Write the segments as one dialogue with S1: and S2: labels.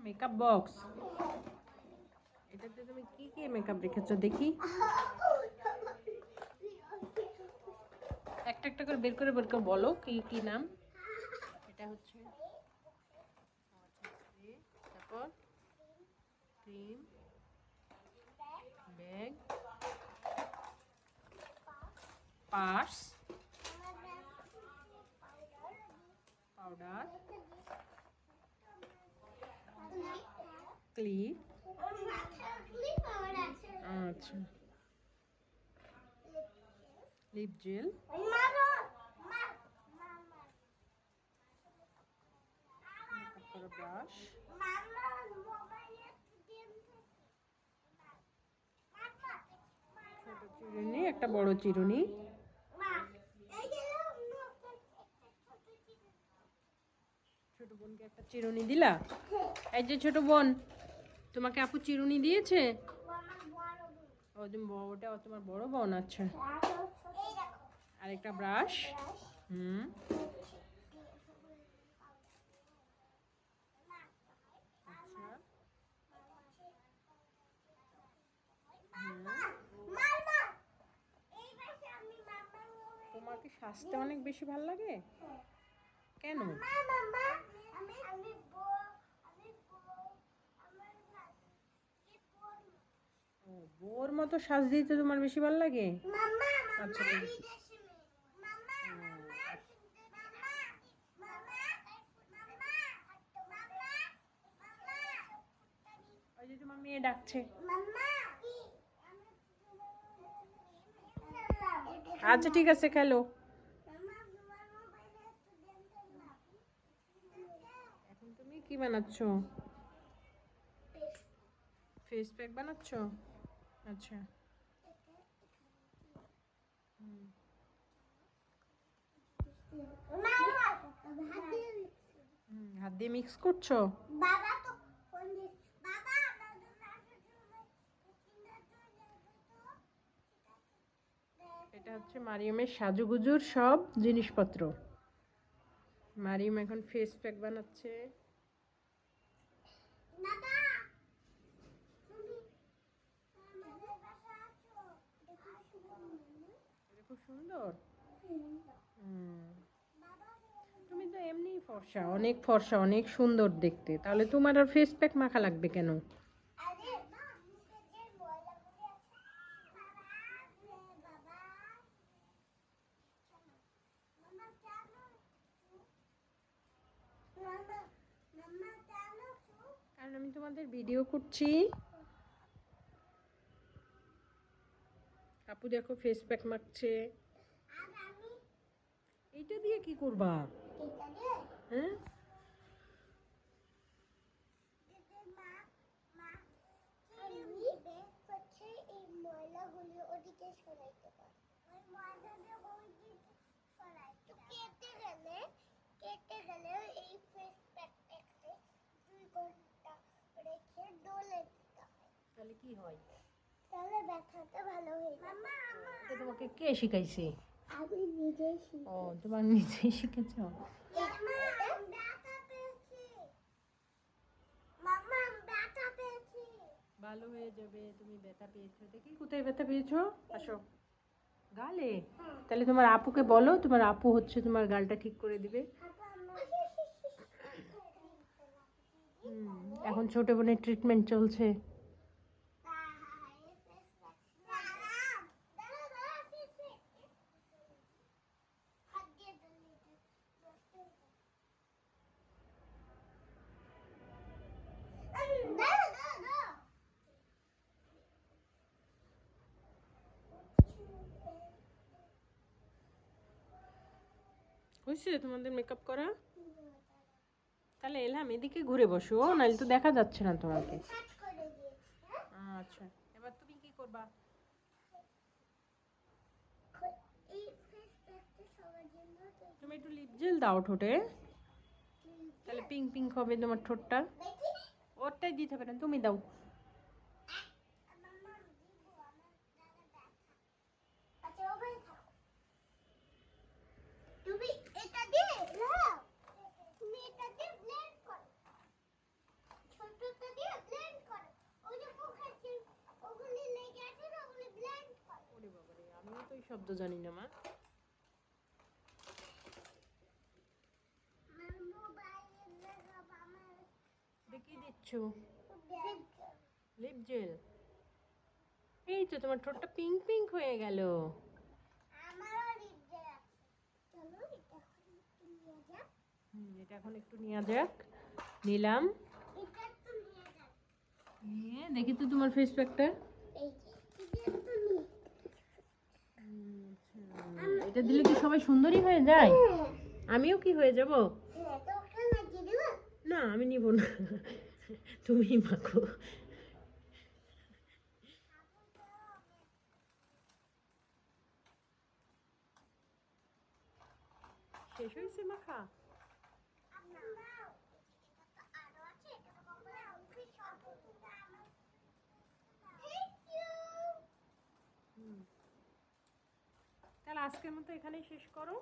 S1: Makeup box. এটাতে তুমি কি কি মেকআপ রেখেছো দেখি? একটা একটা করে বের করে বলো কি কি নাম। এটা হচ্ছে তারপর cream, bag, purse, powder, clip, আচ্ছা লিপ জেল, ব্রাশ, ছোট চিরুনি, একটা বড় চিরুনি, ছোট বোনকে একটা চিরুনি দিলা? এই যে ছোট বোন, তোমাকে আপু চিরুনি দিয়েছে? ও তুমি ওটা তোমার বড় বোন, আচ্ছা। আর একটা ব্রাশ, হুম, আচ্ছা, তোমার কি সাজতে অনেক বেশি ভালো লাগে? কেন? ও, বোর মতো সাজ দিতে তোমার বেশি ভালো লাগে? আচ্ছা ঠিক আছে। ওই যে তোমার মেয়ে ডাকছে। আচ্ছা ঠিক আছে, খেলো। এখন তুমি কি বানাচ্ছো? Face pack বানাচ্ছো? আচ্ছা, হাত দিয়ে মিক্স করছো? এটা হচ্ছে মারিয়ামের সাজুগুজুর সব জিনিসপত্র। মারিয়াম এখন ফেস প্যাক বানাচ্ছে। এটা খুব সুন্দর। তুমি তো এমনি ফর্সা, অনেক ফর্সা, অনেক সুন্দর দেখতে, তাহলে তোমার আর ফেস প্যাক মাখা লাগবে কেন? কারণ আমি তোমাদের ভিডিও করছি। আপু দেখো ফেস প্যাক মাখছে। এইটা দিয়ে কি করবা? হ্যাঁ, তাহলে কি হয়? এটা তোমাকে কে শিখাইছে? আমি নিজেই শিখেছি। ও, তোমার নিজেই শিখেছো? ভালো হয়ে যাবে, তুমি ব্যথা পেয়েছো দেখি। কোথায় ব্যথা পেয়েছো? আসো। গালে? তাহলে তোমার আপুকে বলো, তোমার আপু হচ্ছে তোমার গালটা ঠিক করে দিবে। এখন ছোট বোনের ট্রিটমেন্ট চলছে। হয়েছে তোমাদের মেকআপ করা? তাহলে এলাম, এদিকে ঘুরে বসো, নাহলে তো দেখা যাচ্ছে না তোমাকে। আচ্ছা, এবার তুমি কি করবা? তুমি একটু লিপ জেল দাও ঠোঁটে, তাহলে পিঙ্ক পিঙ্ক হবে তোমার ঠোঁটটা। ওরটাই দিতে হবে না, তুমি দাও। অতই শব্দ জানি না মা। কি দিচ্ছ? Lip gel. এই তো তোমার ঠোঁটটা পিঙ্ক পিঙ্ক হয়ে গেল। এটা এখন একটু নেওয়া যাক। নিলাম। দেখি তো তোমার ফেস প্যাকটা। এটা দিলে কি সবাই সুন্দরী হয়ে যায়? আমিও কি হয়ে যাব? না আমি নিব না, তুমি মাখো। শেষ হয়েছে মাখা? তাহলে আজকের মতো এখানেই শেষ করো,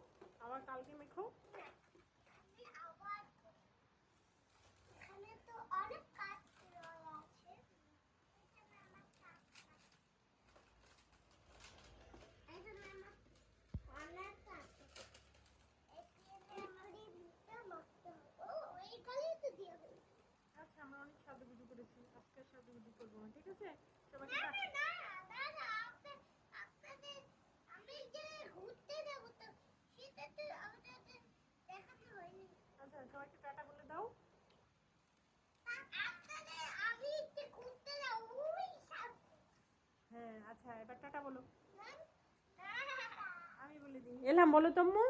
S1: আবার কালকে মেখো। আচ্ছা আমরা অনেক সাজুগুজু করেছি, আজকে সাজুগুজু করবো না, ঠিক আছে? সবাইকে আচ্ছা সবাইকে টাটা বলে দাও। হ্যাঁ আচ্ছা এবার টাটা বলো। আমি বলে দিই। এলাম বলো তম্মু।